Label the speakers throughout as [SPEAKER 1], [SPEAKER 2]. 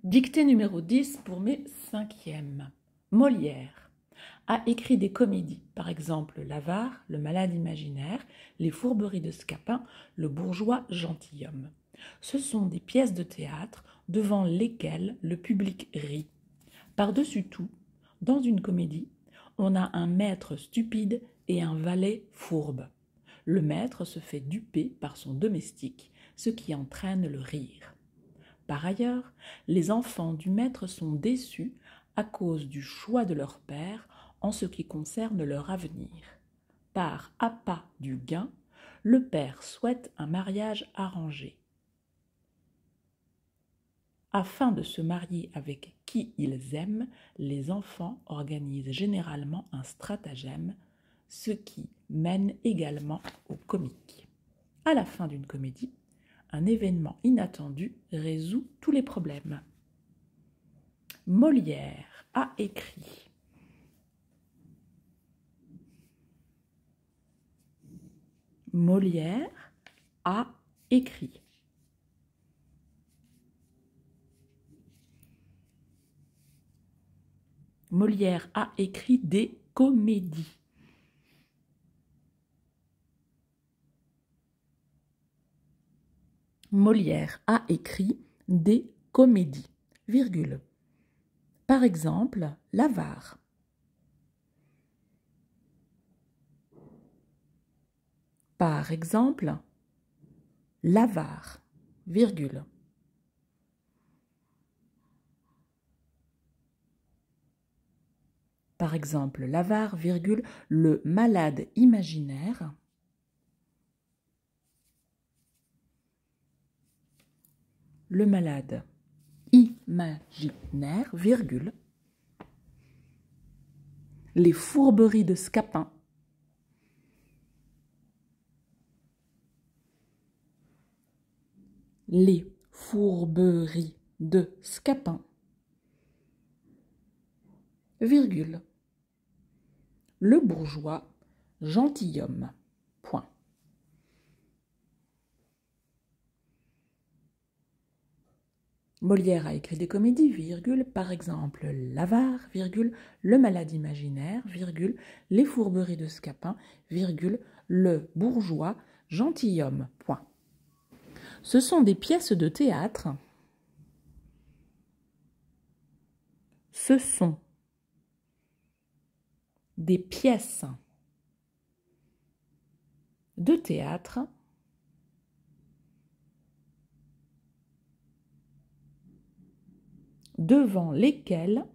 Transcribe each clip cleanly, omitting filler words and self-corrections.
[SPEAKER 1] Dictée numéro 10 pour mes cinquièmes. Molière a écrit des comédies, par exemple L'Avare, Le Malade imaginaire, Les Fourberies de Scapin, Le Bourgeois gentilhomme. Ce sont des pièces de théâtre devant lesquelles le public rit. Par-dessus tout, dans une comédie, on a un maître stupide et un valet fourbe. Le maître se fait duper par son domestique, ce qui entraîne le rire. Par ailleurs, les enfants du maître sont déçus à cause du choix de leur père en ce qui concerne leur avenir. Par appât du gain, le père souhaite un mariage arrangé. Afin de se marier avec qui ils aiment, les enfants organisent généralement un stratagème, ce qui mène également au comique. À la fin d'une comédie, un événement inattendu résout tous les problèmes. Molière a écrit Molière a écrit Molière a écrit des comédies. Molière a écrit des comédies, virgule. Par exemple, L'Avare. Par exemple, L'Avare, virgule. Par exemple, L'Avare, virgule, Le Malade imaginaire. Le Malade imaginaire, virgule. Les Fourberies de Scapin. Les Fourberies de Scapin, virgule. Le Bourgeois gentilhomme, point. Molière a écrit des comédies, virgule, par exemple L'Avare, virgule, Le Malade imaginaire, virgule, Les Fourberies de Scapin, virgule, Le Bourgeois gentilhomme, point. Ce sont des pièces de théâtre. Ce sont des pièces de théâtre devant lesquelles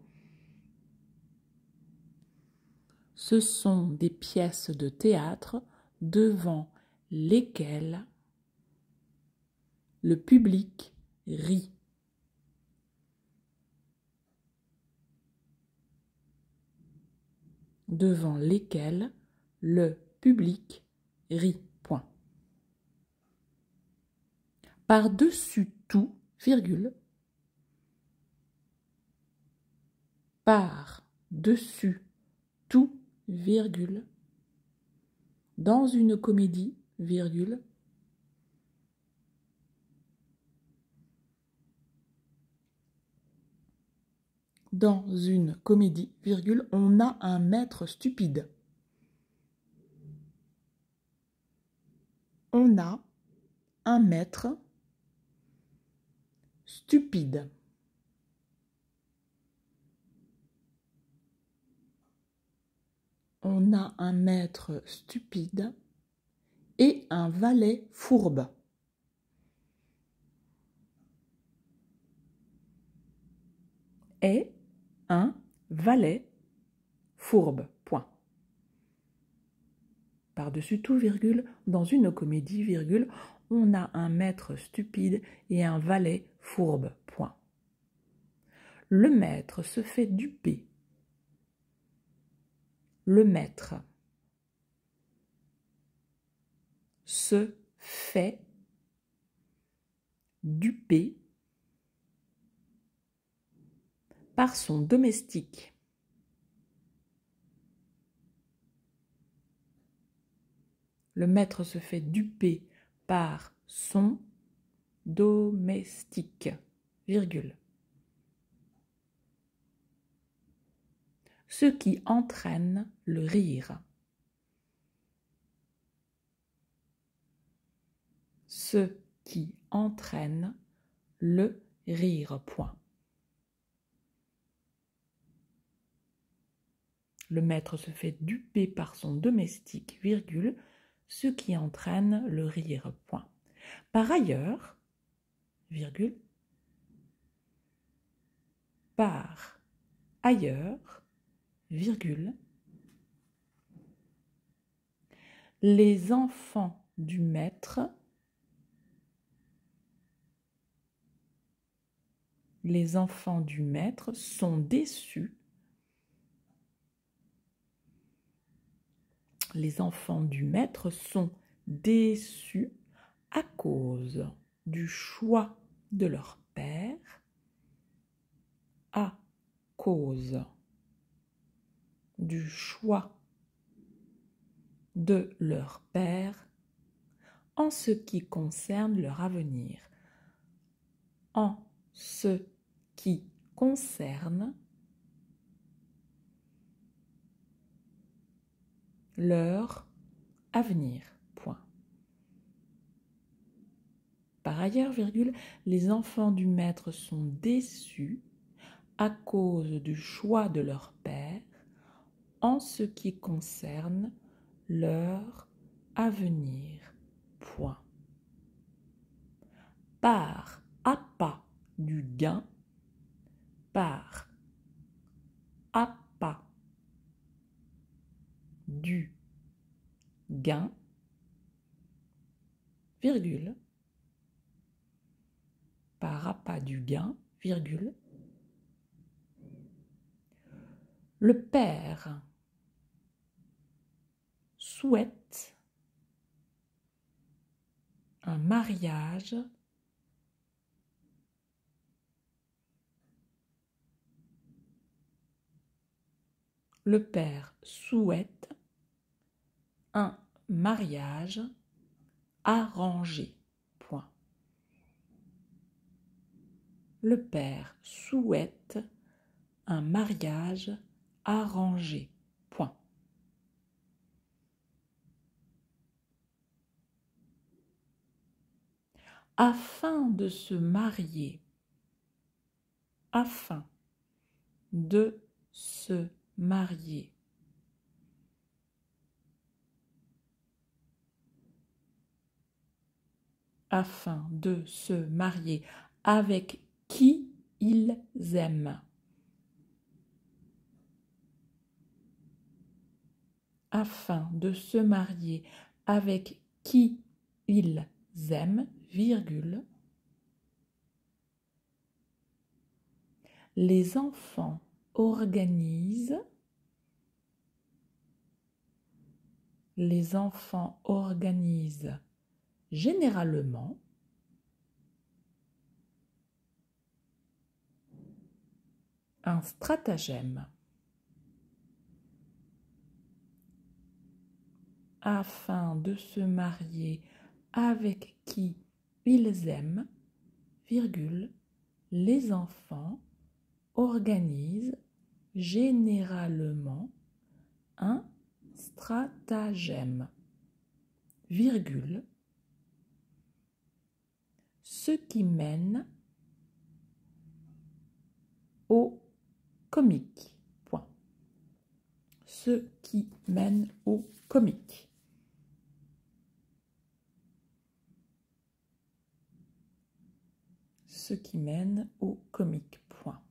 [SPEAKER 1] ce sont des pièces de théâtre devant lesquelles le public rit. Devant lesquelles le public rit. Point. Par-dessus tout, virgule. Par-dessus tout, virgule. Dans une comédie, virgule. Dans une comédie, virgule, on a un maître stupide. On a un maître stupide. On a un maître stupide et un valet fourbe. Et un valet fourbe, point. Par-dessus tout, virgule, dans une comédie, virgule, on a un maître stupide et un valet fourbe, point. Le maître se fait duper. Le maître se fait duper par son domestique. Le maître se fait duper par son domestique, virgule. ce qui entraîne le rire. Ce qui entraîne le rire. Point. Le maître se fait duper par son domestique, virgule, ce qui entraîne le rire. Point. Par ailleurs, virgule, par ailleurs, virgule, les enfants du maître sont déçus. Les enfants du maître sont déçus à cause du choix de leur père, à cause du choix de leur père en ce qui concerne leur avenir. En ce qui concerne leur avenir. Point. Par ailleurs, virgule, les enfants du maître sont déçus à cause du choix de leur père en ce qui concerne leur avenir. Point. Par appât du gain, par appât du gain, virgule, par appât du gain, virgule, le père souhaite un mariage le père souhaite un mariage arrangé. Point. Le père souhaite un mariage arrangé. Point. Afin de se marier, afin de se marier. Afin de se marier avec qui ils aiment. Afin de se marier avec qui ils aiment, virgule, les enfants organisent généralement un stratagème afin de se marier avec qui ils aiment, virgule, les enfants organisent généralement un stratagème, virgule, ce qui mène au comique. Point. Ce qui mène au comique. Ce qui mène au comique. Point.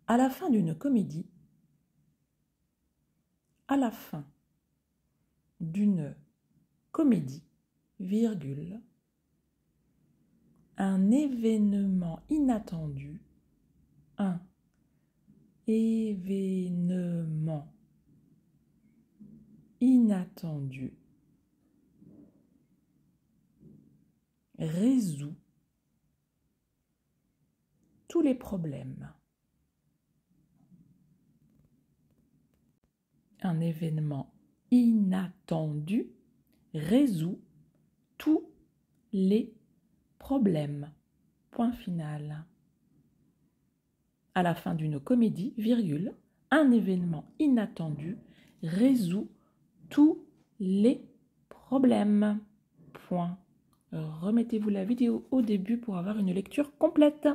[SPEAKER 1] À la fin d'une comédie, à la fin d'une comédie, virgule, un événement inattendu, un événement inattendu résout tous les problèmes. Un événement inattendu résout tous les problèmes. Point final. À la fin d'une comédie, virgule, Un événement inattendu résout tous les problèmes. Point. Remettez-vous la vidéo au début pour avoir une lecture complète.